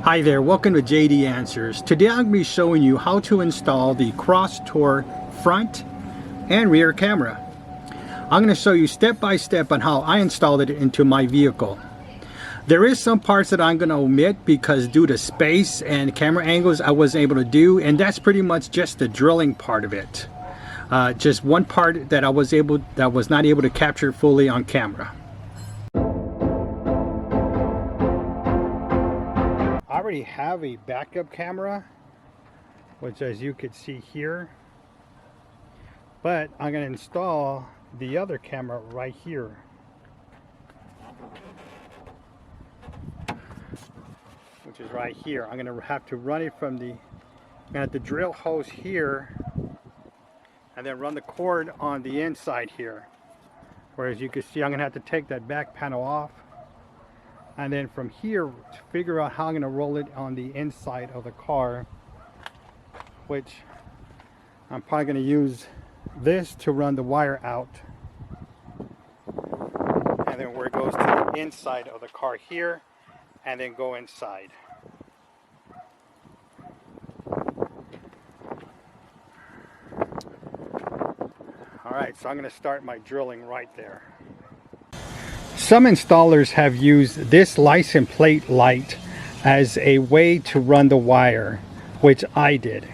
Hi there, welcome to JD Answers. Today I'm going to be showing you how to install the Cross Tour front and rear camera. I'm going to show you step by step on how I installed it into my vehicle. There is some parts that I'm going to omit because due to space and camera angles I wasn't able to do, and that's pretty much just the drilling part of it. Just one part that I was not able to capture fully on camera. I already have a backup camera, which as you could see here, but I'm going to install the other camera right here. Which is right here. I'm going to have to run it from the, I'm going to have to drill hose here and then run the cord on the inside here. Whereas you can see I'm going to have to take that back panel off. And then from here, figure out how I'm going to roll it on the inside of the car, which I'm probably going to use this to run the wire out. And then where it goes to the inside of the car here, and then go inside. Alright, so I'm going to start my drilling right there. Some installers have used this license plate light as a way to run the wire, which I did.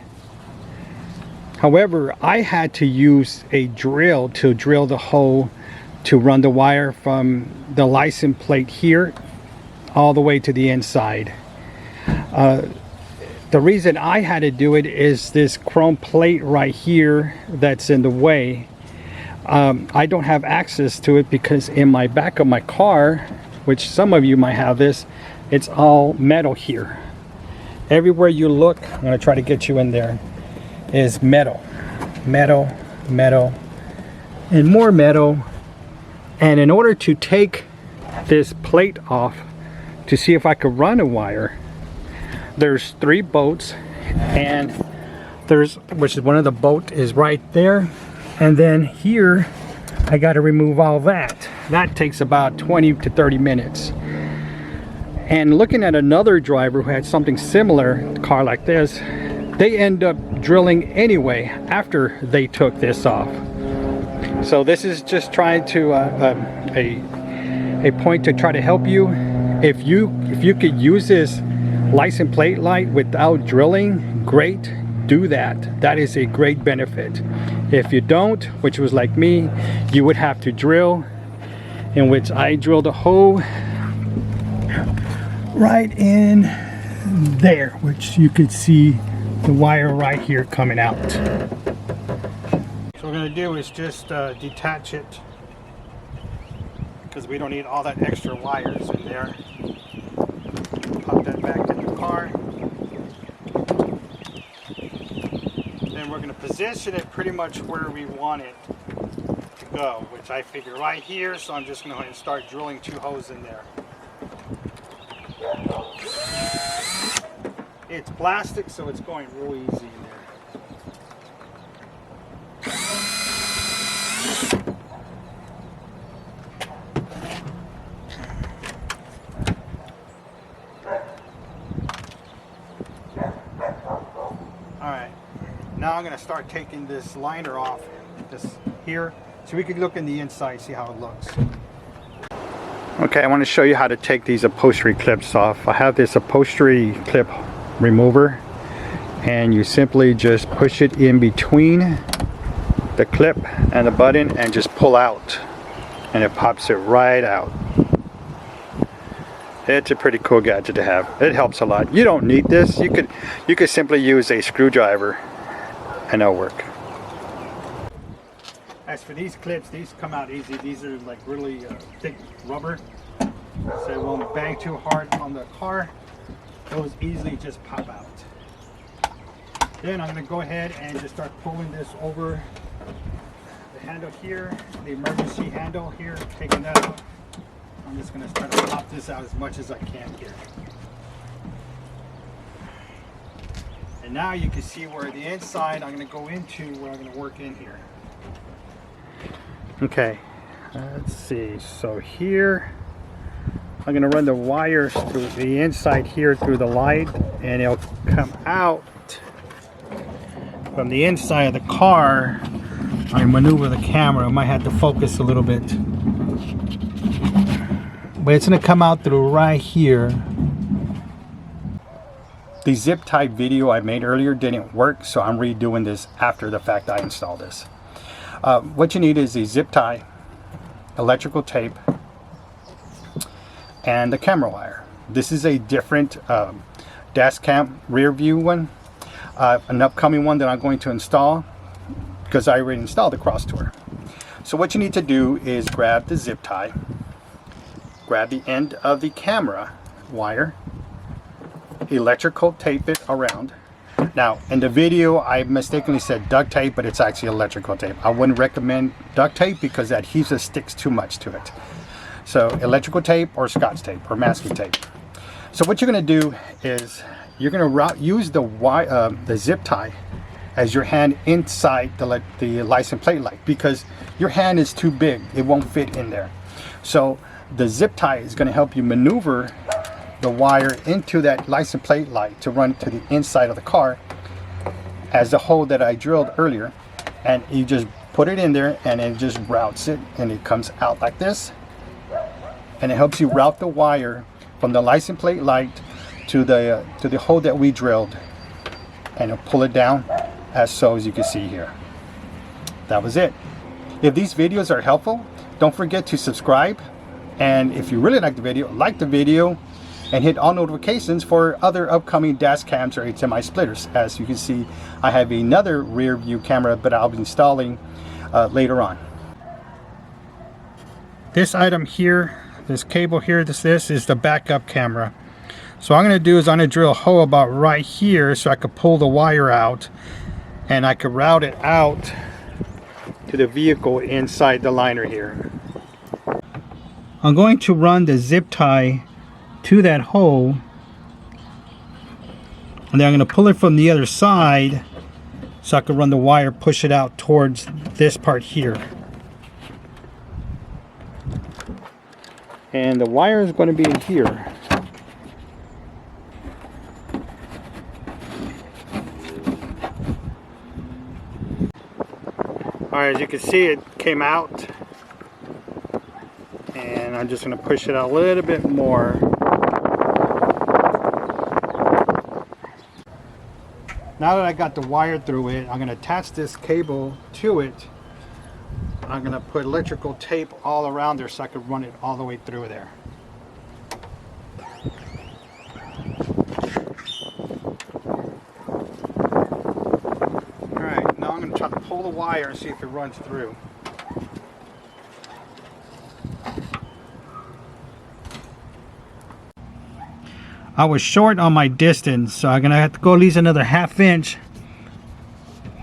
However, I had to use a drill to drill the hole to run the wire from the license plate here all the way to the inside. The reason I had to do it is this chrome plate right here that's in the way. I don't have access to it because in my back of my car, which some of you might have this, it's all metal here. Everywhere you look, I'm going to try to get you in there, is metal, metal, metal, and more metal. And in order to take this plate off to see if I could run a wire, there's 3 bolts, and which is one of the bolt is right there. And then here, I got to remove all that. That takes about 20 to 30 minutes. And looking at another driver who had something similar, a car like this, they end up drilling anyway after they took this off. So this is just trying to a point to try to help you. If you could use this license plate light without drilling, great. Do that. That is a great benefit. If you don't, which was like me, you would have to drill, in which I drilled a hole right in there, which you could see the wire right here coming out. So what we're going to do is just detach it, because we don't need all that extra wires in there. Pop that back in the car. And we're going to position it pretty much where we want it to go, which I figure right here, so I'm just going to go ahead and start drilling 2 holes in there. It's plastic, so it's going real easy in there. Alright. Now I'm going to start taking this liner off, this here, so we can look in the inside, see how it looks. Okay, I want to show you how to take these upholstery clips off. I have this upholstery clip remover, and you simply just push it in between the clip and the button and just pull out, and it pops it right out. It's a pretty cool gadget to have. It helps a lot. You don't need this. You could simply use a screwdriver and it'll work. As for these clips, these come out easy. These are like really thick rubber, so it won't bang too hard on the car. Those easily just pop out. Then I'm going to go ahead and just start pulling this over the handle here, the emergency handle here, taking that out. I'm just going to start to pop this out as much as I can here. And now you can see where the inside I'm going to go into, where I'm going to work in here. Okay, let's see. So here I'm going to run the wires through the inside here through the light, and it'll come out from the inside of the car. I maneuver the camera. I might have to focus a little bit, but it's going to come out through right here. The zip tie video I made earlier didn't work, so I'm redoing this after the fact I installed this. What you need is a zip tie, electrical tape, and the camera wire. This is a different dash cam rear view one, an upcoming one that I'm going to install because I already installed the cross tour. So what you need to do is grab the zip tie, grab the end of the camera wire, electrical tape it around. Now in the video I mistakenly said duct tape, but it's actually electrical tape. I wouldn't recommend duct tape because that adhesive sticks too much to it. So electrical tape or Scotch tape or masking tape. So what you're going to do is you're going to use the zip tie as your hand inside the license plate light, because your hand is too big, it won't fit in there. So the zip tie is going to help you maneuver the wire into that license plate light to run to the inside of the car as the hole that I drilled earlier, and you just put it in there and it just routes it, and it comes out like this, and it helps you route the wire from the license plate light to the hole that we drilled, and it'll pull it down as so as you can see here. That was it. If these videos are helpful, don't forget to subscribe, and if you really like the video and hit all notifications for other upcoming dash cams or HMI splitters. As you can see, I have another rear view camera, but I'll be installing later on. This item here, this cable here, this is the backup camera. So what I'm going to do is I'm going to drill a hole about right here so I could pull the wire out, and I could route it out to the vehicle inside the liner here. I'm going to run the zip tie to that hole, and then I'm going to pull it from the other side so I can run the wire, push it out towards this part here. And the wire is going to be in here. Alright, as you can see, it came out, and I'm just going to push it out a little bit more. Now that I got the wire through it, I'm going to attach this cable to it. I'm going to put electrical tape all around there so I can run it all the way through there. Alright, now I'm going to try to pull the wire and see if it runs through. I was short on my distance, so I'm going to have to go at least another ½ inch,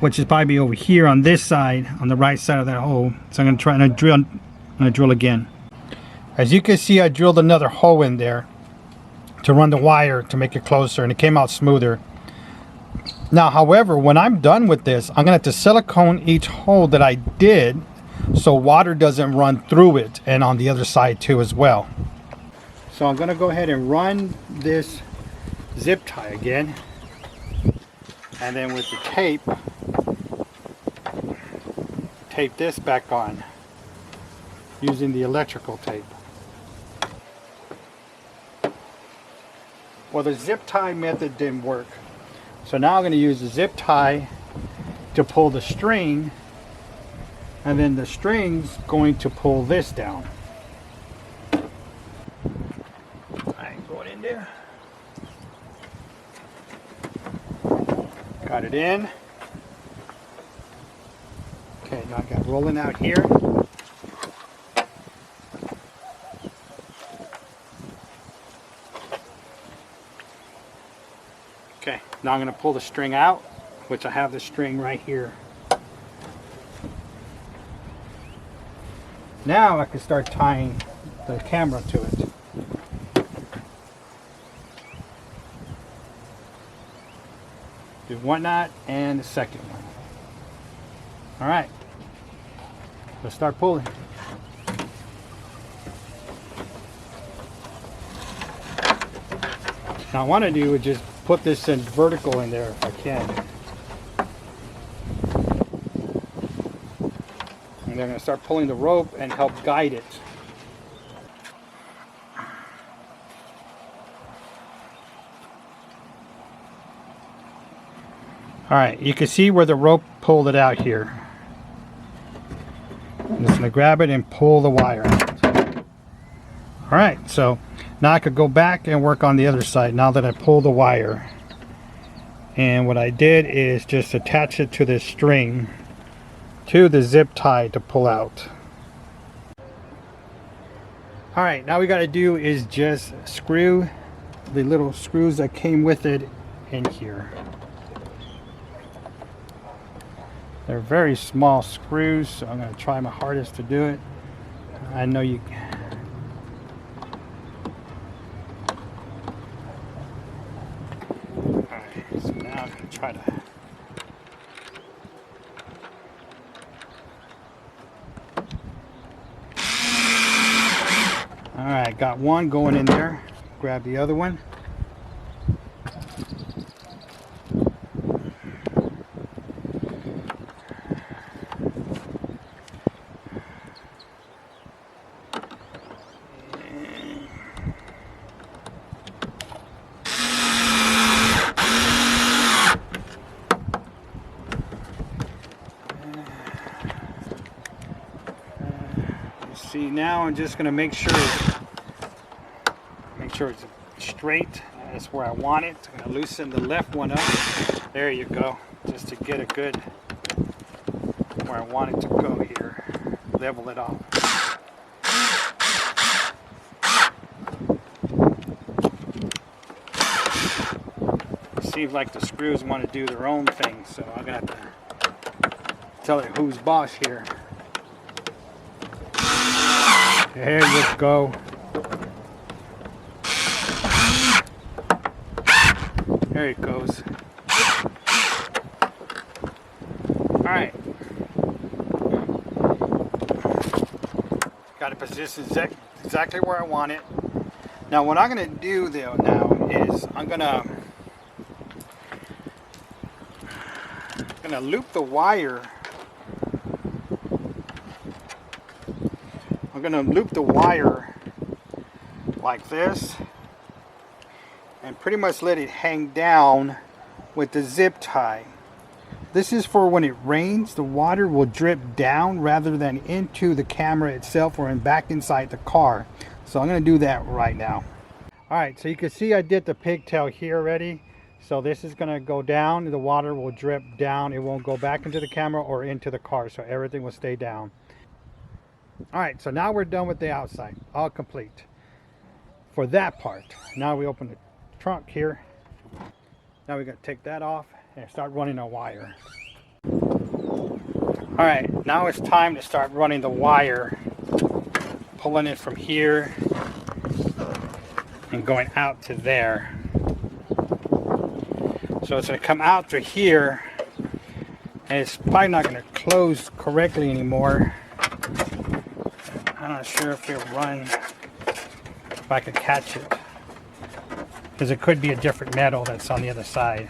which is probably over here on this side, on the right side of that hole. So I'm going to try and drill again. As you can see, I drilled another hole in there to run the wire to make it closer, and it came out smoother. Now, however, when I'm done with this, I'm going to have to silicone each hole that I did so water doesn't run through it, and on the other side too as well. So I'm going to go ahead and run this zip tie again, and then with the tape this back on using the electrical tape. Well, the zip tie method didn't work, so now I'm going to use the zip tie to pull the string, and then the string's going to pull this down. Got it in. Okay, now I got it rolling out here. Okay, now I'm going to pull the string out, which I have the string right here. Now I can start tying the camera to it. Do one knot and the second one. Alright, let's start pulling. Now, I want to do is just put this in vertical in there if I can. And then I'm going to start pulling the rope and help guide it. Alright, you can see where the rope pulled it out here. I'm just going to grab it and pull the wire out. Alright, so now I could go back and work on the other side now that I pulled the wire. And what I did is just attach it to this string to the zip tie to pull out. Alright, now we got to do is just screw the little screws that came with it in here. They're very small screws, so I'm going to try my hardest to do it. I know you can. Alright, so now I'm going to try to. Alright, got one going in there. Grab the other one. See, now I'm just going to make sure it's straight. That's where I want it. I'm going to loosen the left one up. There you go. Just to get a good where I want it to go here. Level it off. It seems like the screws want to do their own thing, so I'm going to have to tell it who's boss here. There you go. There it goes. Alright. Got it positioned exactly where I want it. Now what I'm going to do though now is I'm going to loop the wire. I'm going to loop the wire like this and pretty much let it hang down with the zip tie. This is for when it rains, the water will drip down rather than into the camera itself or back inside the car. So I'm going to do that right now. Alright, so you can see I did the pigtail here already. So this is going to go down, the water will drip down. It won't go back into the camera or into the car, so everything will stay down. Alright, so now we're done with the outside, all complete for that part. Now we open the trunk here. Now we're going to take that off and start running our wire. Alright, now it's time to start running the wire, pulling it from here and going out to there. So it's going to come out to here and it's probably not going to close correctly anymore. I'm not sure if it'll run, if I could catch it, because it could be a different metal that's on the other side.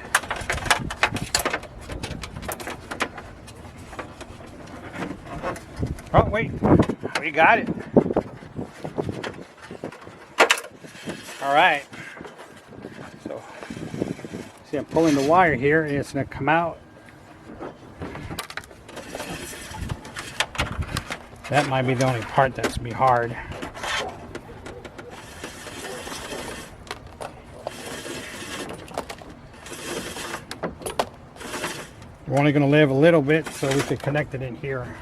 Oh wait, we got it. All right, so see I'm pulling the wire here and it's going to come out. That might be the only part that's going to be hard. We're only going to leave a little bit so we can connect it in here.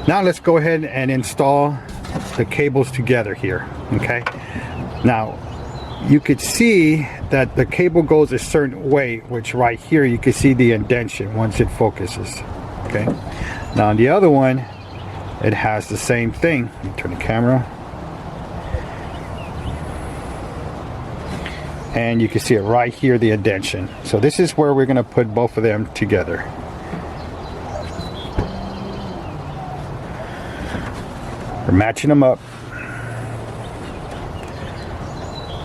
Now let's go ahead and install the cables together here. Okay. Now you could see that the cable goes a certain way, which right here you can see the indentation once it focuses. Okay. Now on the other one, it has the same thing. Let me turn the camera. And you can see it right here, the indentation. So this is where we're going to put both of them together. We're matching them up.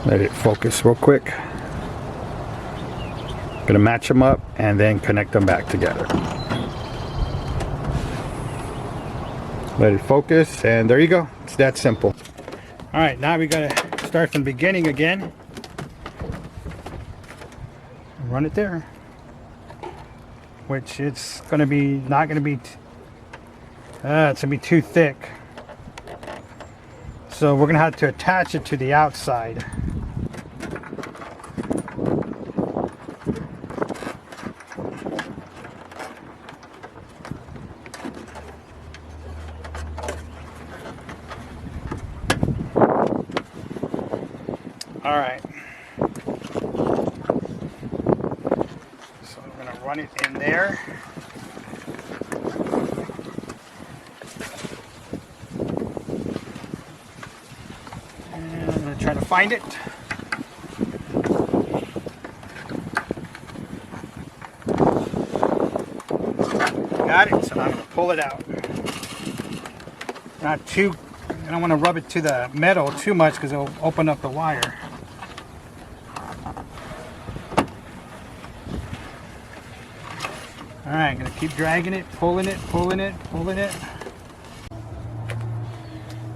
Let it focus real quick. Gonna match them up and then connect them back together. Let it focus, and there you go. It's that simple. All right, now we gotta start from the beginning again. Run it there, which it's gonna be not gonna be. It's gonna be too thick, so we're gonna have to attach it to the outside. All right, so I'm going to run it in there. And I'm going to try to find it. Got it, so I'm going to pull it out. Not too, I don't want to rub it to the metal too much because it'll open up the wire. Alright, I'm going to keep dragging it, pulling it, pulling it, pulling it. So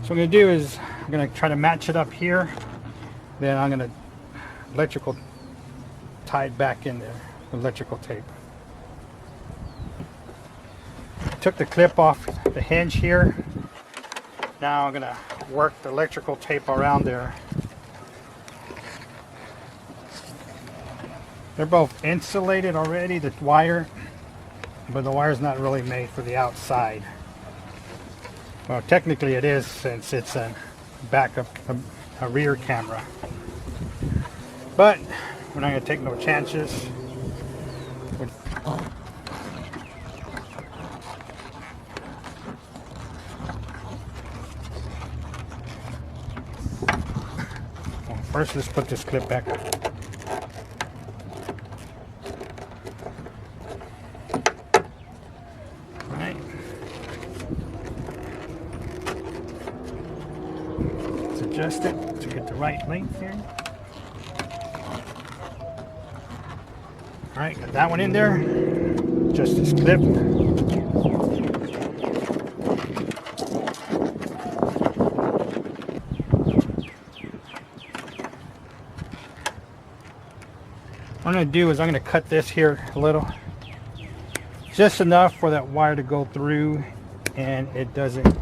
what I'm going to do is I'm going to try to match it up here. Then I'm going to electrical tie it back in there, electrical tape. Took the clip off the hinge here. Now I'm going to work the electrical tape around there. They're both insulated already, the wire. But the wire's not really made for the outside. Well, technically it is, since it's a backup, a rear camera. But we're not going to take no chances. Well, first, let's put this clip back up. Adjust it to get the right length here. Alright, got that one in there. Adjust this clip. What I'm going to do is I'm going to cut this here a little. Just enough for that wire to go through and it doesn't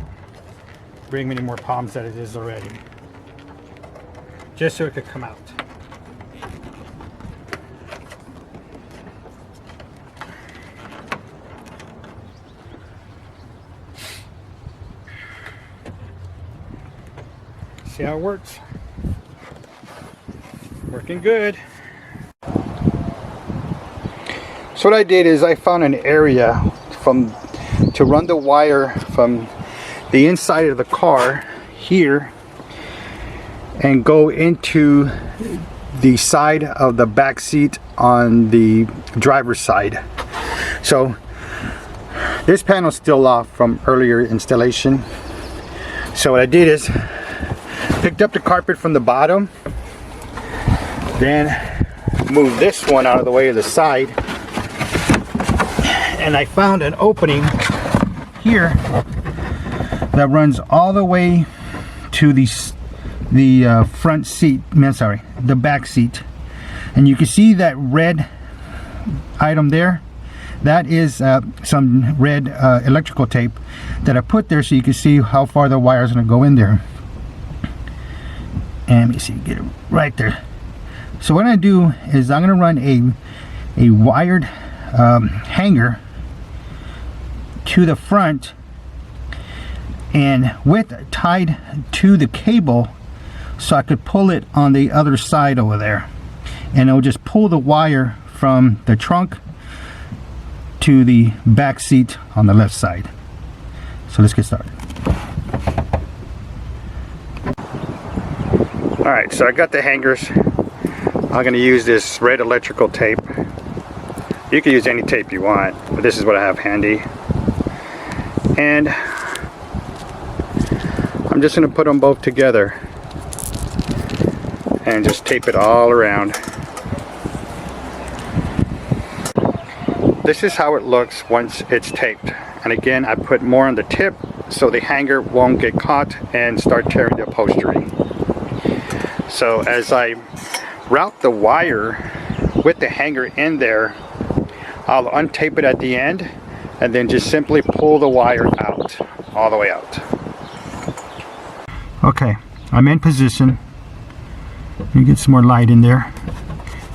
bring me any more problems than it is already. Just so it could come out. See how it works? Working good. So what I did is I found an area to run the wire from the inside of the car here and go into the side of the back seat on the driver's side. So this panel's still off from earlier installation. So what I did is picked up the carpet from the bottom, then moved this one out of the way of the side, and I found an opening here that runs all the way to the front seat, the back seat. And you can see that red item there. That is some red electrical tape that I put there so you can see how far the wire is going to go in there. And let me see, get it right there. So what I do is I'm going to run a wired hanger to the front and with tied to the cable, so I could pull it on the other side over there, and it'll just pull the wire from the trunk to the back seat on the left side. So let's get started. Alright, so I got the hangers. I'm going to use this red electrical tape. You can use any tape you want, but this is what I have handy. And I'm just going to put them both together. and just tape it all around. This is how it looks once it's taped. And again, I put more on the tip so the hanger won't get caught and start tearing the upholstery. So as I route the wire with the hanger in there, I'll untape it at the end and then just simply pull the wire out, all the way out. Okay, I'm in position. Let me get some more light in there.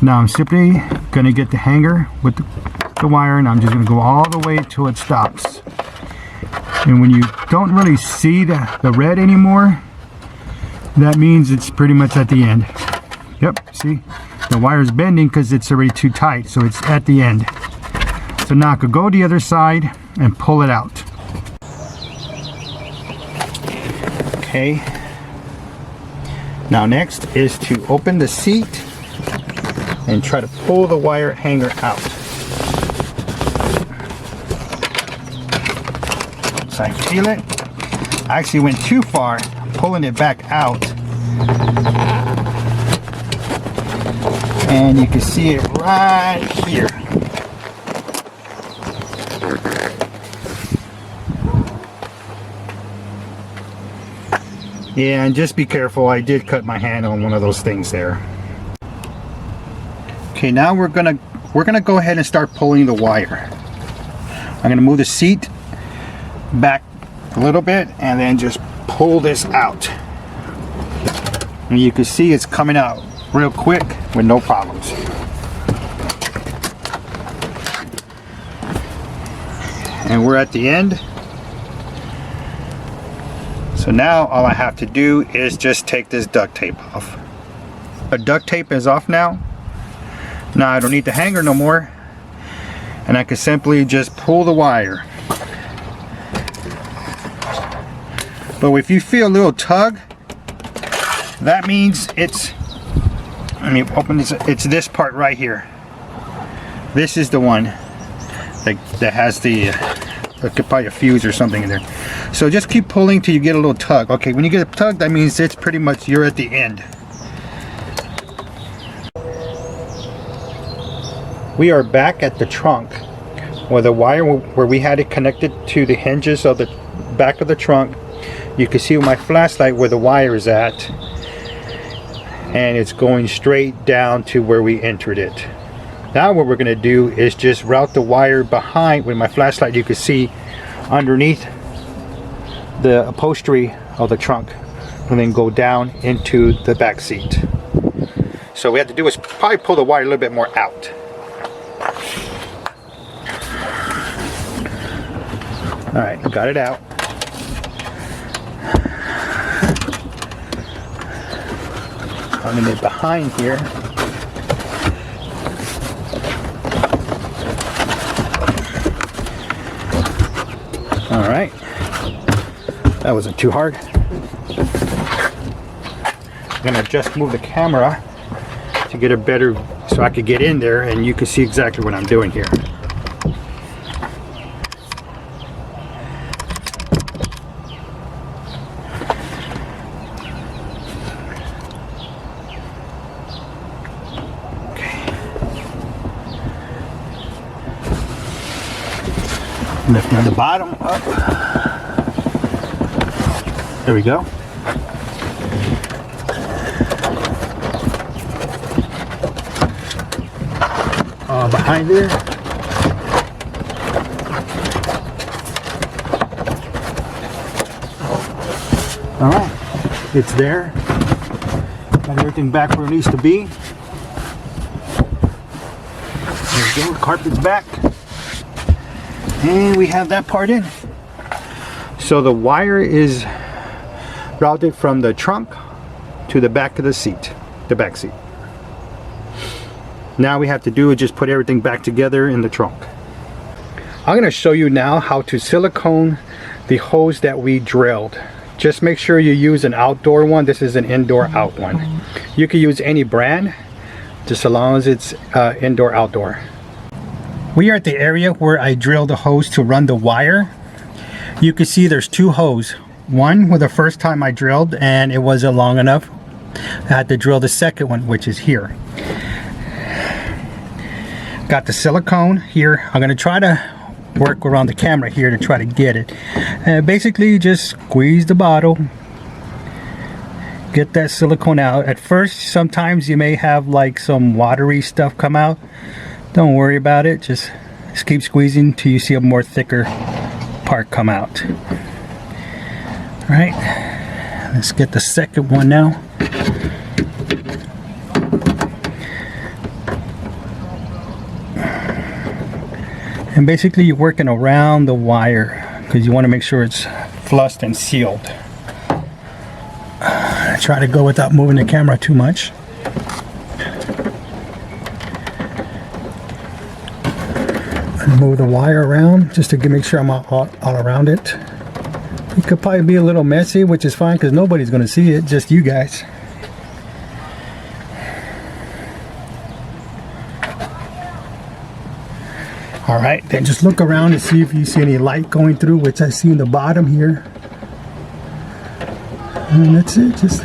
Now I'm simply gonna get the hanger with the wire, and I'm just gonna go all the way till it stops. And when you don't really see the red anymore, that means it's pretty much at the end. Yep, see? The wire's bending because it's already too tight, so it's at the end. So now I could go to the other side and pull it out. Okay. Now next is to open the seat and try to pull the wire hanger out. So I feel it. I actually went too far, pulling it back out. And you can see it right here. Yeah, and just be careful, I did cut my hand on one of those things there. Okay, now we're gonna go ahead and start pulling the wire. I'm gonna move the seat back a little bit and then just pull this out. And you can see it's coming out real quick with no problems. And we're at the end. So now all I have to do is just take this duct tape off. The duct tape is off now. Now I don't need the hanger no more. And I can simply just pull the wire. But if you feel a little tug, that means it's, let me open this, it's this part right here. This is the one that has the, probably a fuse or something in there. So just keep pulling till you get a little tug. Okay, when you get a tug, that means it's pretty much, you're at the end. We are back at the trunk where the wire, where we had it connected to the hinges of the back of the trunk. You can see with my flashlight where the wire is at, and it's going straight down to where we entered it. Now what we're going to do is just route the wire behind. With my flashlight you can see underneath the upholstery of the trunk, and then go down into the back seat. So what we have to do is probably pull the wire a little bit more out. Alright, got it out. Coming in behind here. Alright. That wasn't too hard. I'm gonna just move the camera to get a better, so I could get in there and you can see exactly what I'm doing here. Lifting the bottom up. There we go. Behind there. Alright, it's there. Got everything back where it needs to be. There we go, carpet's back. And we have that part in. So the wire is routed from the trunk to the back of the seat, the back seat. Now we have to do is just put everything back together in the trunk. I'm going to show you now how to silicone the hose that we drilled. Just make sure you use an outdoor one. This is an indoor out one. You can use any brand, just as long as it's indoor outdoor. We are at the area where I drilled the hose to run the wire. You can see there's two hoses. One was the first time I drilled and it wasn't long enough. I had to drill the second one, which is here. Got the silicone here. I'm gonna try to work around the camera here to try to get it. And basically just squeeze the bottle, get that silicone out. At first, sometimes you may have like some watery stuff come out. Don't worry about it. Just keep squeezing till you see a more thicker part come out. All right, let's get the second one now. And basically you're working around the wire because you want to make sure it's flush and sealed. Try to go without moving the camera too much. And move the wire around just to make sure I'm all around it. It could probably be a little messy, which is fine because nobody's going to see it, just you guys. All right, then just look around and see if you see any light going through, which I see in the bottom here. And that's it, just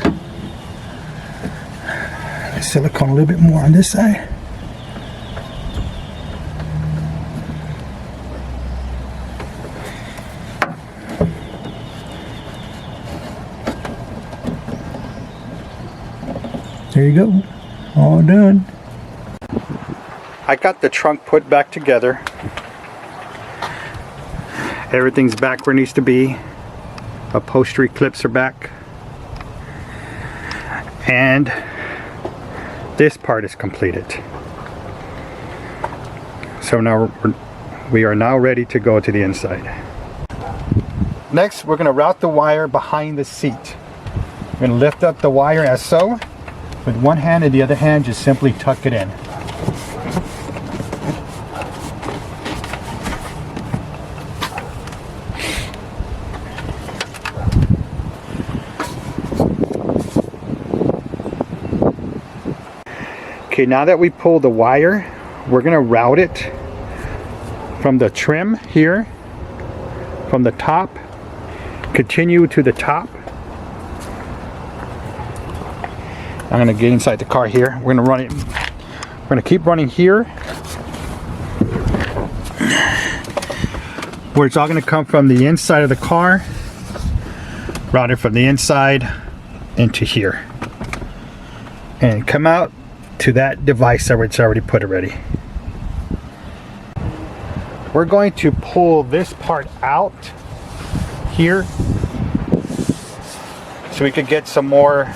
silicone a little bit more on this side. There you go, all done. I got the trunk put back together. Everything's back where it needs to be. Upholstery clips are back. And this part is completed. So now we are now ready to go to the inside. Next, we're going to route the wire behind the seat. We're going to lift up the wire as so. With one hand and the other hand, just simply tuck it in. Okay, now that we pull the wire, we're going to route it from the trim here, from the top, continue to the top. I'm going to get inside the car here. We're going to run it. We're going to keep running here, where it's all going to come from the inside of the car, route it from the inside into here, and come out to that device that it's already put already. We're going to pull this part out here so we could get some more,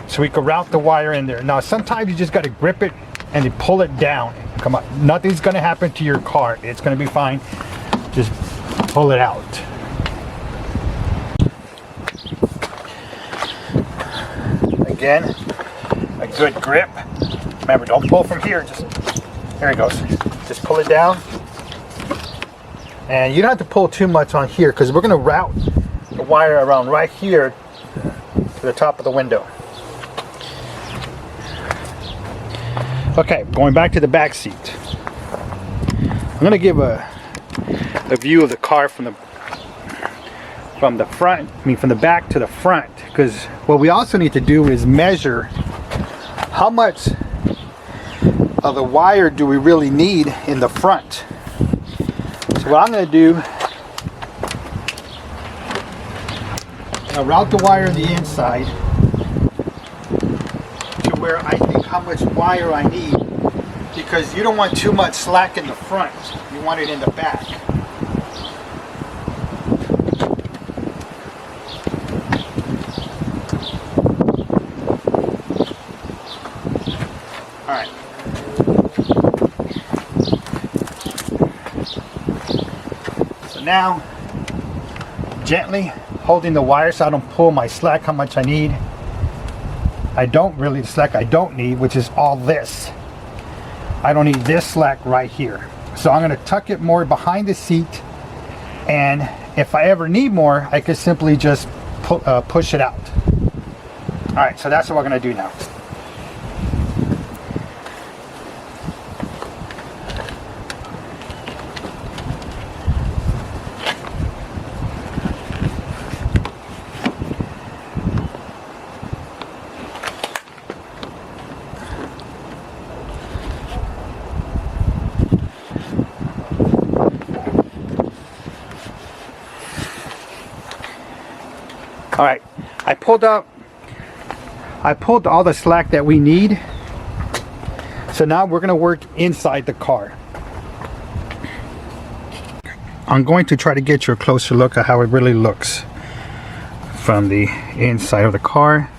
so we could route the wire in there. Now sometimes you just got to grip it and you pull it down. Come on, nothing's going to happen to your car. It's going to be fine. Just pull it out. Again, a good grip. Remember, don't pull from here. Just there it goes. Just pull it down, and you don't have to pull too much on here because we're going to route the wire around right here to the top of the window. Okay, going back to the back seat. I'm going to give a view of the car from the front. I mean, from the back to the front, because what we also need to do is measure how much of the wire do we really need in the front. So what I'm going to do, I'll route the wire on the inside to where I think how much wire I need, because you don't want too much slack in the front. You want it in the back. Alright. So now, gently holding the wire so I don't pull my slack how much I need. I don't really, the slack I don't need, which is all this. I don't need this slack right here. So I'm going to tuck it more behind the seat, and if I ever need more, I could simply just push it out. Alright, so that's what we're going to do now. All right, I pulled all the slack that we need. So now we're gonna work inside the car. I'm going to try to get you a closer look at how it really looks from the inside of the car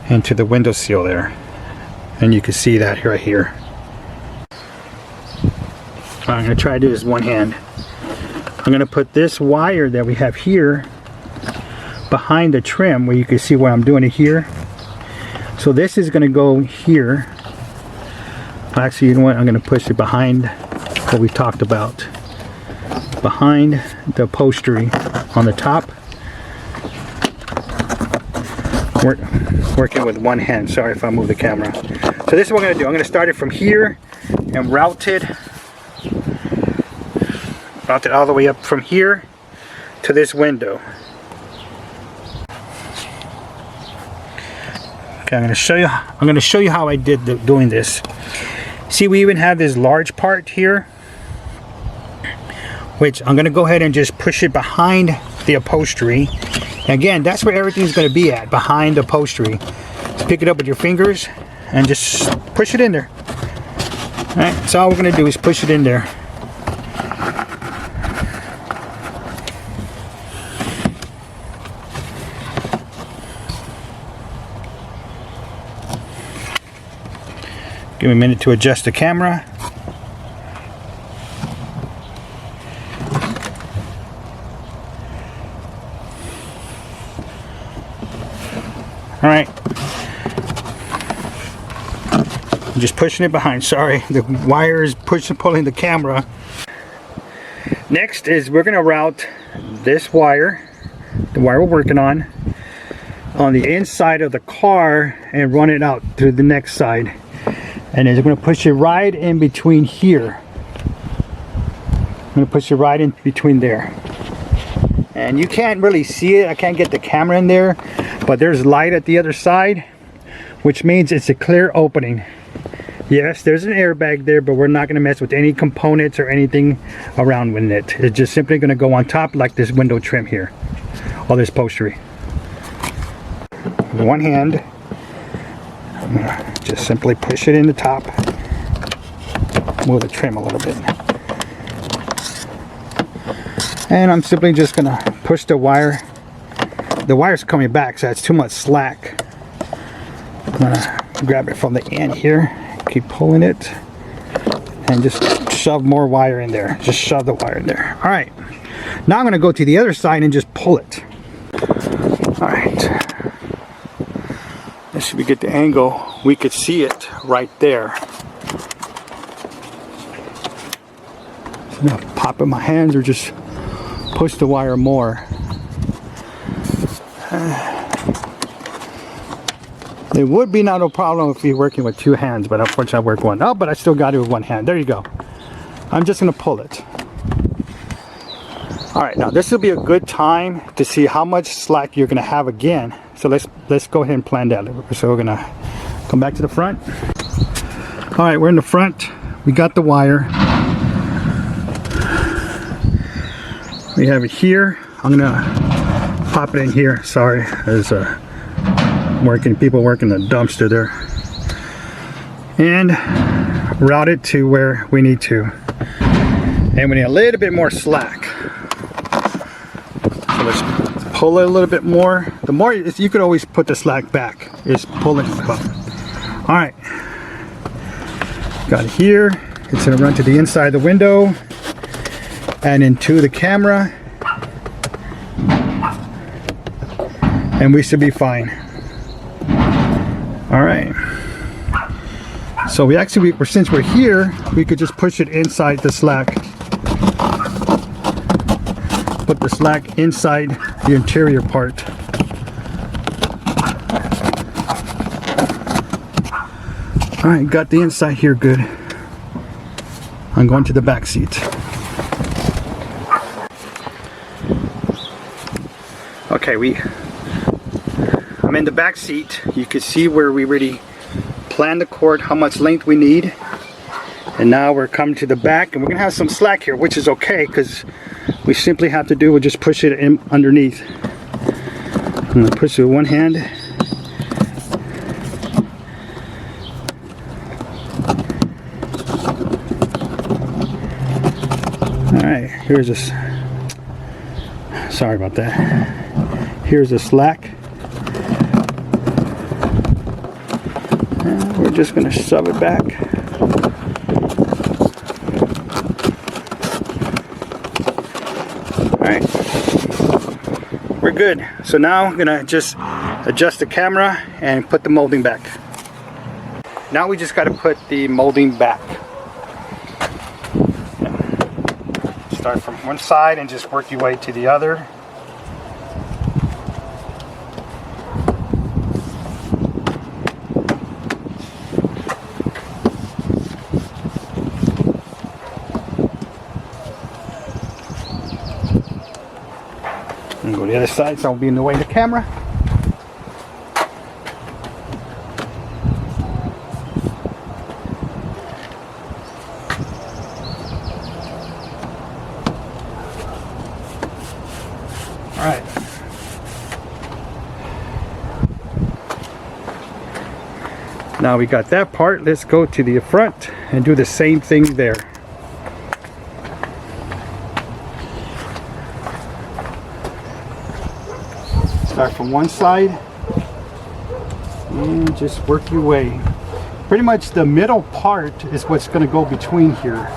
into the window sill there. And you can see that right here. I'm gonna try to do this one hand. I'm gonna put this wire that we have here behind the trim where you can see where I'm doing it here. So this is gonna go here. Actually, you know what? I'm gonna push it behind what we talked about. Behind the upholstery on the top. Working with one hand. Sorry if I move the camera. So this is what I'm gonna do. I'm gonna start it from here and route it all the way up from here to this window. Okay, I'm gonna show you how I did doing this. See, we even have this large part here, which I'm gonna go ahead and just push it behind the upholstery. Again, that's where everything's gonna be at, behind the upholstery. Just pick it up with your fingers and just push it in there. All right, so all we're gonna do is push it in there. Give me a minute to adjust the camera. All right. I'm just pushing it behind. Sorry, the wire is pulling the camera. Next is we're going to route this wire, the wire we're working on the inside of the car and run it out to the next side. And then we're going to push it right in between here. I'm going to push it right in between there. And you can't really see it. I can't get the camera in there. But there's light at the other side, which means it's a clear opening. Yes, there's an airbag there, but we're not going to mess with any components or anything around with it. It's just simply going to go on top like this window trim here. Or this upholstery. With one hand, I'm going to just simply push it in the top. Move the trim a little bit. And I'm simply just going to push the wire. The wire's coming back, so that's too much slack. I'm going to grab it from the end here. Keep pulling it. And just shove more wire in there. Just shove the wire in there. Alright. Now I'm going to go to the other side and just pull it. Alright. If we get the angle, we could see it right there. So now pop in my hands or just push the wire more. It would be not a problem if you're working with two hands, but unfortunately I work one. Oh, but I still got it with one hand. There you go. I'm just going to pull it. Alright, now this will be a good time to see how much slack you're going to have again. So let's go ahead and plan that. So we're going to come back to the front. Alright, we're in the front. We got the wire. We have it here. I'm going to pop it in here. Sorry, there's people working the dumpster there. And route it to where we need to. And we need a little bit more slack. So let's pull it a little bit more. The more you could always put the slack back. Is pull it up. All right, got it here. It's gonna run to the inside of the window and into the camera, and we should be fine. All right. So since we're here, we could just push it inside the slack. Put the slack inside the interior part. All right, got the inside here good. I'm going to the back seat. Okay, I'm in the back seat. You can see where we already planned the cord, how much length we need. And now we're coming to the back, and we're gonna have some slack here, which is okay because we simply have to do is just push it in underneath. I'm gonna push it with one hand. Alright, here's this. Sorry about that. Here's the slack. And we're just gonna shove it back. Alright. We're good. So now I'm gonna just adjust the camera and put the molding back. Now we just gotta put the molding back. Start from one side and just work your way to the other. And go to the other side so I won't be in the way of the camera. Alright. Now we got that part. Let's go to the front and do the same thing there. Start from one side and just work your way. Pretty much the middle part is what's going to go between here.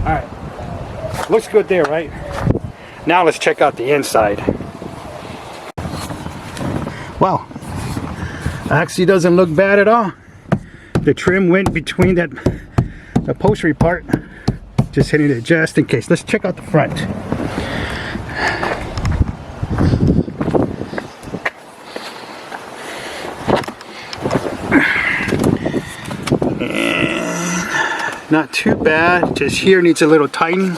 Alright, looks good there, right? Now let's check out the inside. Wow, actually doesn't look bad at all. The trim went between that upholstery part. Just hitting it just in case. Let's check out the front. And not too bad. Just here needs a little tightening.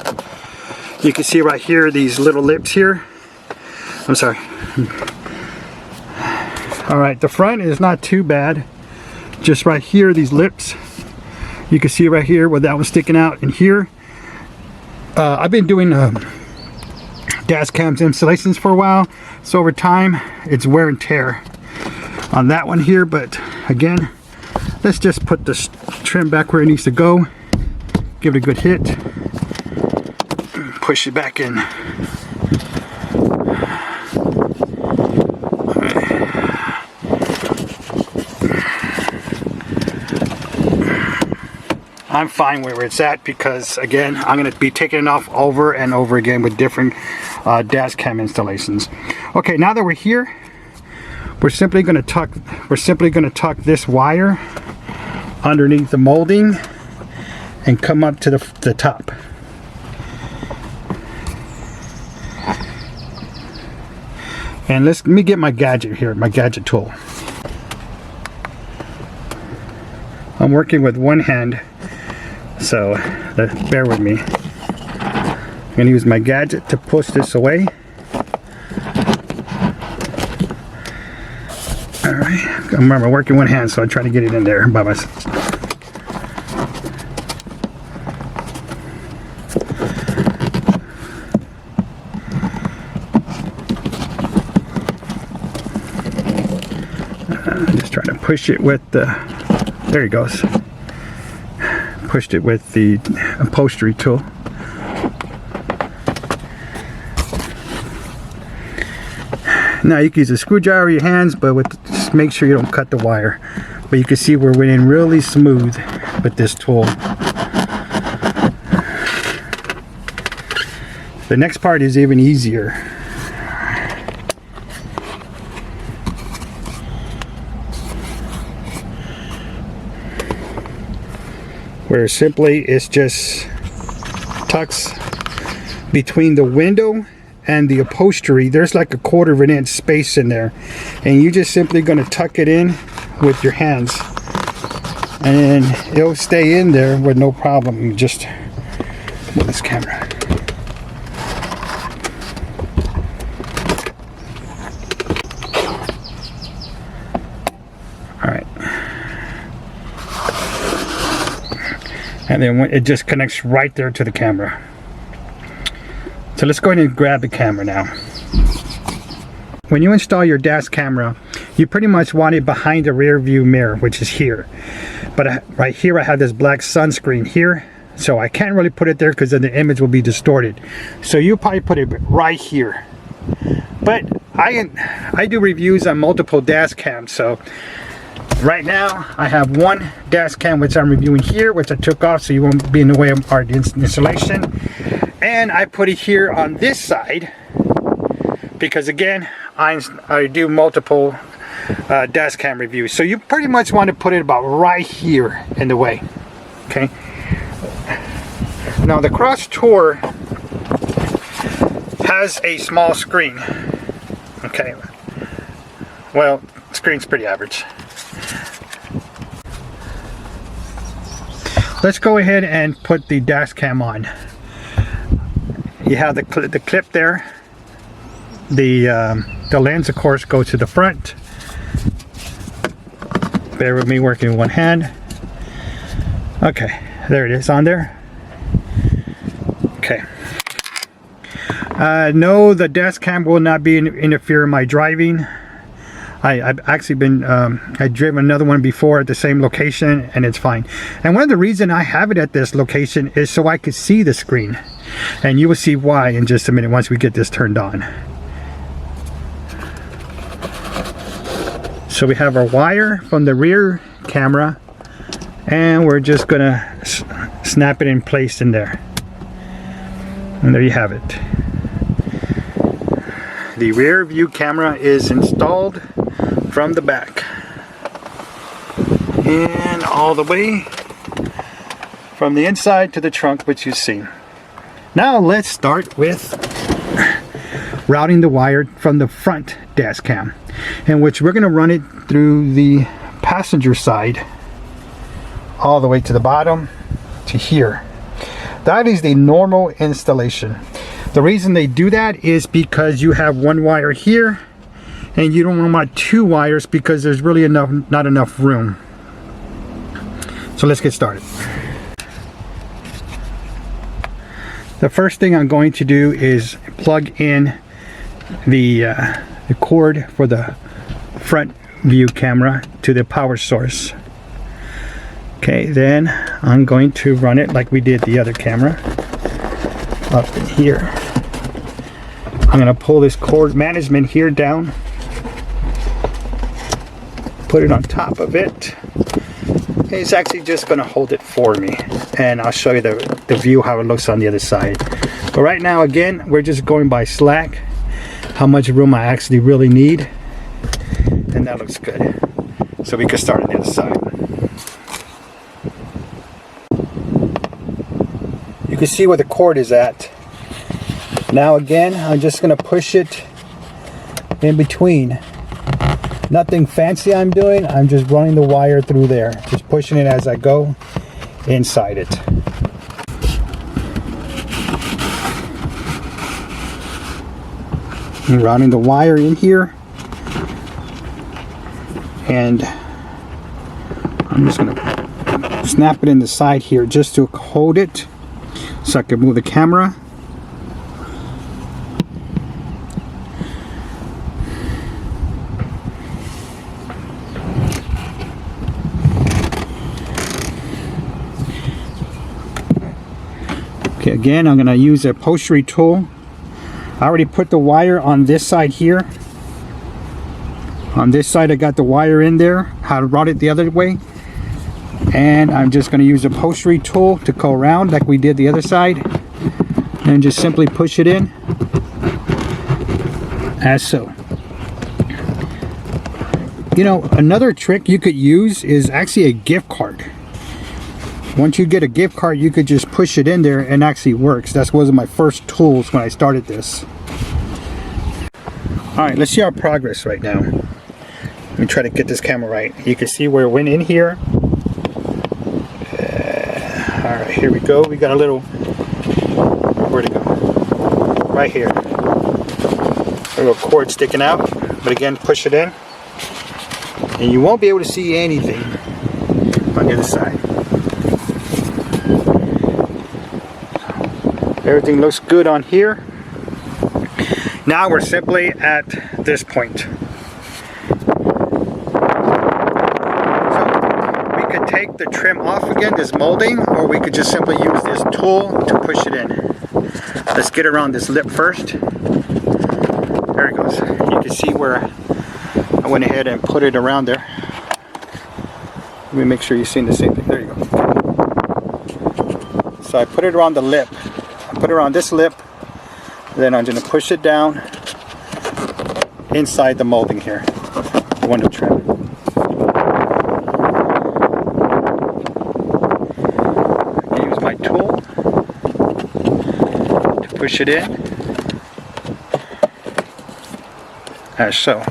You can see right here these little lips here. I'm sorry. Alright, the front is not too bad. Just right here, these lips. You can see right here where that was sticking out. And here, I've been doing dash cams installations for a while. So over time, it's wear and tear on that one here. But again, let's just put the trim back where it needs to go. Give it a good hit. Push it back in. I'm fine where it's at because again I'm going to be taking it off over and over again with different dash cam installations. Okay, now that we're here, we're simply going to tuck this wire underneath the molding and come up to the top. And let me get my gadget here, my gadget tool. I'm working with one hand, so bear with me. I'm going to use my gadget to push this away. Alright, remember I'm working one hand, so I try to get it in there by myself. Just trying to push it with the, there he goes. Pushed it with the upholstery tool. Now you can use a screwdriver or your hands, but just make sure you don't cut the wire. But you can see we're winning really smooth with this tool. The next part is even easier. Where simply it's just tucks between the window and the upholstery. There's like a 1/4 of an inch space in there, and you're just simply going to tuck it in with your hands and it'll stay in there with no problem. You just move this camera. All right, and then it just connects right there to the camera. So let's go ahead and grab the camera now. When you install your dash camera, you pretty much want it behind the rear view mirror, which is here. But right here I have this black sunscreen here, so I can't really put it there because then the image will be distorted. So you probably put it right here. But I do reviews on multiple dash cams, so right now I have one dash cam which I'm reviewing here, which I took off so you won't be in the way of our installation. And I put it here on this side because again, I do multiple dash cam reviews. So you pretty much want to put it about right here in the way. Okay. Now the Cross Tour has a small screen. Okay. Well, screen's pretty average. Let's go ahead and put the dash cam on. You have the clip there. The lens, of course, goes to the front. Bear with me working with one hand. Okay, there it is on there. Okay. No, the dash cam will not be interfere in my driving. I've actually been, I've driven another one before at the same location and it's fine. And one of the reasons I have it at this location is so I could see the screen. And you will see why in just a minute once we get this turned on. So we have our wire from the rear camera and we're just gonna snap it in place in there. And there you have it. The rear view camera is installed from the back and all the way from the inside to the trunk, which you've seen. Now let's start with routing the wire from the front dash cam, in which we're going to run it through the passenger side all the way to the bottom to here. That is the normal installation. The reason they do that is because you have one wire here and you don't want two wires because there's really not enough room. So let's get started. The first thing I'm going to do is plug in the cord for the front view camera to the power source. Okay, then I'm going to run it like we did the other camera up in here. I'm going to pull this cord management here down, put it on top of it. It's actually just going to hold it for me, and I'll show you the view how it looks on the other side. But right now, again, we're just going by slack, how much room I actually really need, and that looks good. So we can start on the other side. You can see where the cord is at. Now again, I'm just going to push it in between. Nothing fancy I'm doing, I'm just running the wire through there. Just pushing it as I go inside it. I'm running the wire in here. And I'm just going to snap it in the side here just to hold it so I can move the camera. Okay, again, I'm going to use the upholstery tool. I already put the wire on this side here. On this side, I got the wire in there, how to route it the other way. And I'm just going to use the upholstery tool to go around like we did the other side. And just simply push it in, as so. You know, another trick you could use is actually a gift card. Once you get a gift card, you could just push it in there and actually works. That was one of my first tools when I started this. Alright, let's see our progress right now. Let me try to get this camera right. You can see where it went in here. Alright, here we go. We got a little... Where'd it go? Right here. A little cord sticking out. But again, push it in. And you won't be able to see anything on the other side. Everything looks good on here. Now we're simply at this point. So we could take the trim off again, this molding, or we could just simply use this tool to push it in. Let's get around this lip first. There it goes. You can see where I went ahead and put it around there. Let me make sure you're seeing the same thing. There you go. So I put it around the lip. I put it around this lip. Then I'm going to push it down inside the molding here. The window trim. I use my tool to push it in. As so.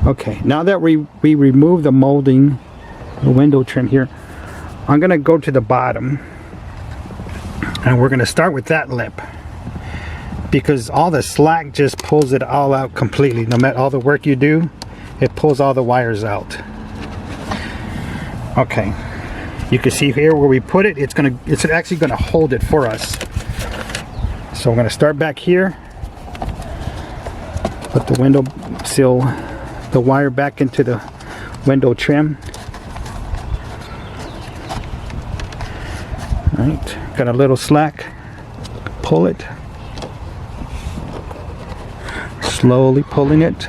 Okay, now that we remove the molding, the window trim here, I'm gonna go to the bottom and we're gonna start with that lip, because all the slack just pulls it all out completely. No matter all the work you do, it pulls all the wires out. Okay, you can see here where we put it, it's actually gonna hold it for us. So we're gonna start back here, put the window sill, the wire back into the window trim. Right, got a little slack, pull it, slowly pulling it.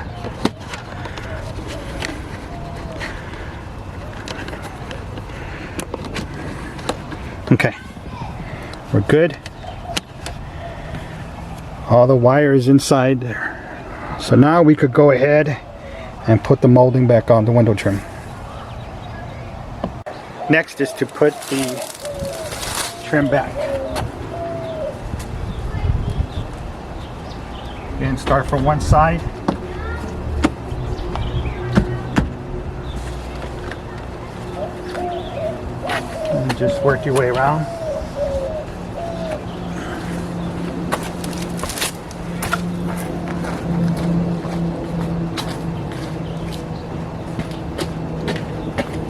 Okay, we're good. All the wires inside there. So now we could go ahead and put the molding back on the window trim. Next is to put the trim back. Again, start from one side. And just work your way around.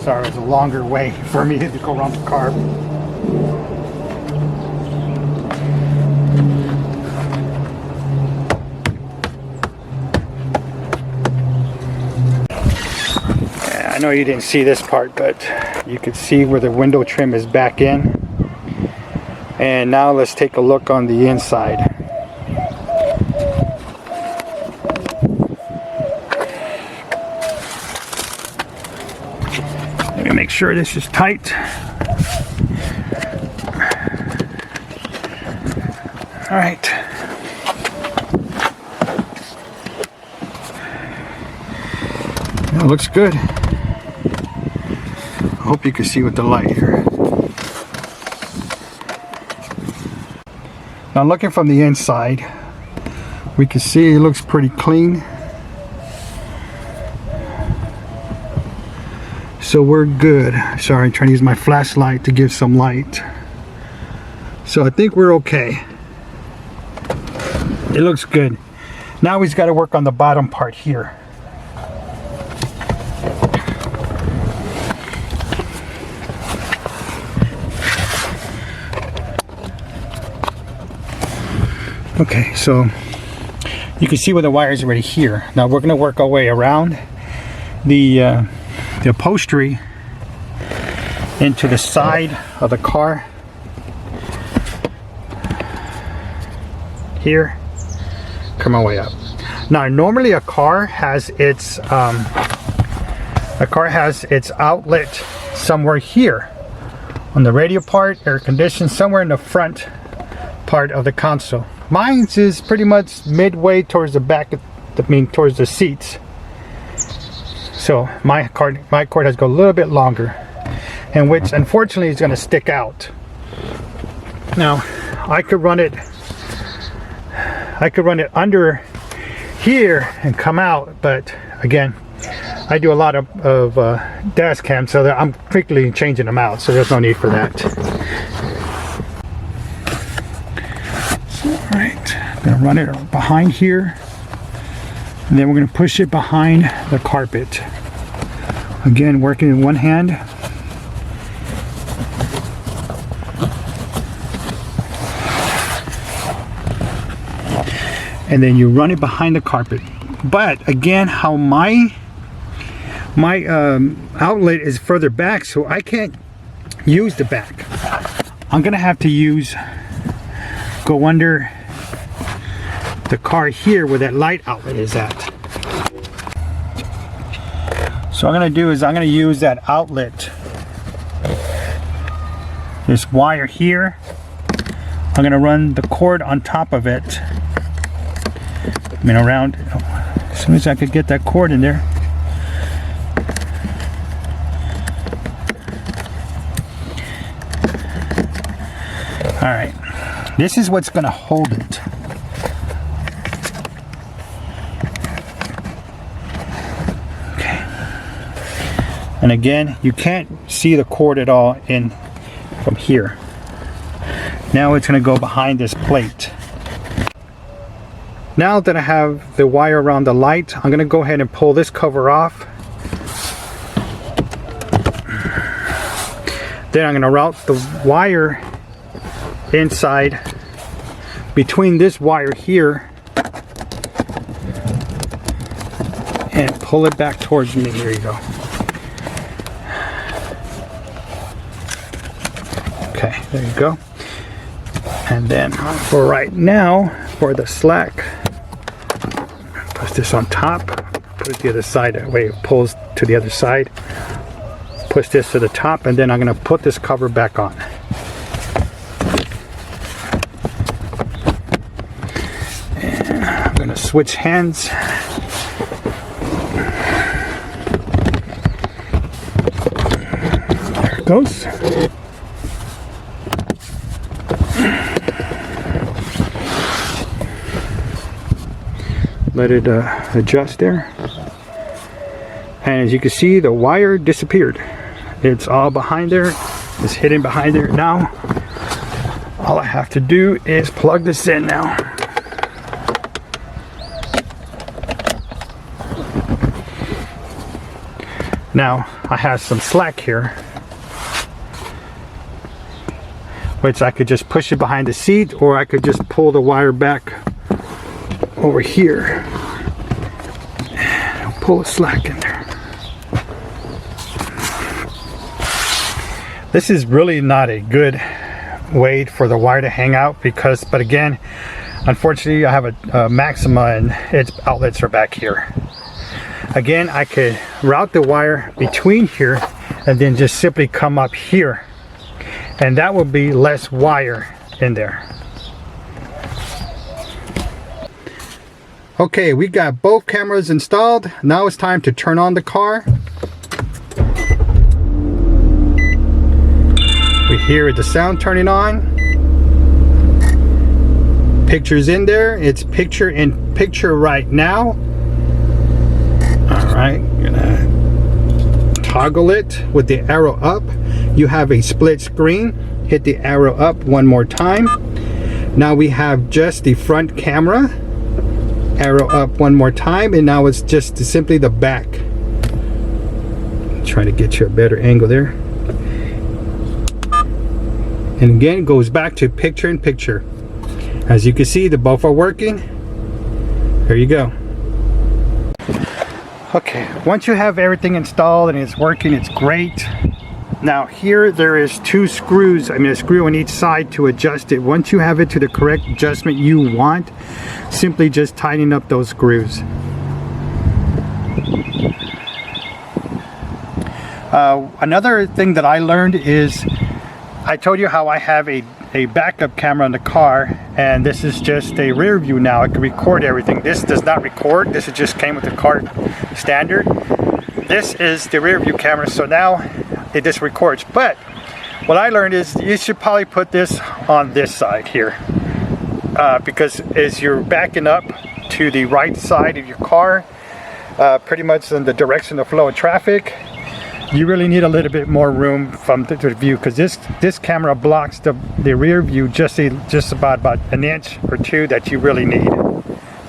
Sorry, it's a longer way for me to go around the car. I know you didn't see this part, but you can see where the window trim is back in. And now let's take a look on the inside. Let me make sure this is tight. All right. That looks good. I hope you can see with the light here. Now looking from the inside, we can see it looks pretty clean. So we're good. Sorry, I'm trying to use my flashlight to give some light. So I think we're okay. It looks good. Now we've got to work on the bottom part here. Okay, so you can see where the wires are already here. Now we're going to work our way around the upholstery into the side of the car here. Come our way up. Now normally a car has its outlet somewhere here on the radio part, air conditioning, somewhere in the front part of the console. Mine is pretty much midway towards the back, towards the seats. So my cord has to go a little bit longer, and which unfortunately is going to stick out. Now I could run it under here and come out, but again, I do a lot of dash cam, so that I'm quickly changing them out, so there's no need for that. Alright, I'm going to run it behind here, and then we're going to push it behind the carpet. Again, working in one hand. And then you run it behind the carpet. But again, how my outlet is further back, so I can't use the back. I'm gonna have to go under the car here where that light outlet is at. So what I'm gonna do is I'm gonna use that outlet, this wire here. I'm gonna run the cord on top of it. I mean, around, as soon as I could get that cord in there. All right, this is what's gonna hold it. Okay. And again, you can't see the cord at all in from here. Now it's gonna go behind this plate. Now that I have the wire around the light, I'm gonna go ahead and pull this cover off. Then I'm gonna route the wire inside between this wire here and pull it back towards me. Here you go. Okay, there you go. And then for right now, for the slack, put this on top, put it the other side, that way it pulls to the other side. Push this to the top, and then I'm going to put this cover back on. And I'm going to switch hands. There it goes. Let it adjust there, and as you can see, the wire disappeared. It's all behind there. It's hidden behind there. Now all I have to do is plug this in now. Now I have some slack here, which I could just push it behind the seat, or I could just pull the wire back over here and pull a slack in there. This is really not a good way for the wire to hang out, because, but again, unfortunately I have a Maxima and its outlets are back here. Again, I could route the wire between here and then just simply come up here, and that would be less wire in there. Okay, we got both cameras installed. Now it's time to turn on the car. We hear the sound turning on. Picture's in there. It's picture in picture right now. All right, gonna toggle it with the arrow up. You have a split screen. Hit the arrow up one more time. Now we have just the front camera. Arrow up one more time, and now it's just simply the back. Try to get you a better angle there. And again, it goes back to picture in picture. As you can see, the both are working. There you go. Okay, once you have everything installed and it's working, it's great. Now here there is two screws, I mean a screw on each side to adjust it. Once you have it to the correct adjustment you want, simply just tighten up those screws. Another thing that I learned is, I told you how I have a backup camera in the car, and this is just a rear view now. It can record everything. This does not record. This just came with the car standard. This is the rear view camera, so now it just records. But what I learned is you should probably put this on this side here, because as you're backing up to the right side of your car, pretty much in the direction of flow of traffic, you really need a little bit more room from the view, because this camera blocks the rear view just about an inch or two that you really need.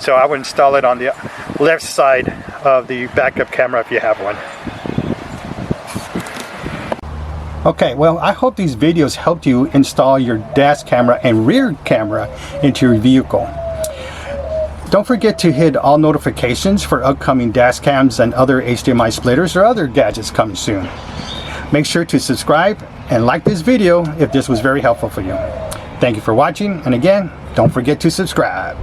So I would install it on the left side of the backup camera if you have one. Okay, well, I hope these videos helped you install your dash camera and rear camera into your vehicle. Don't forget to hit all notifications for upcoming dash cams and other HDMI splitters or other gadgets coming soon. Make sure to subscribe and like this video if this was very helpful for you. Thank you for watching, and again, don't forget to subscribe.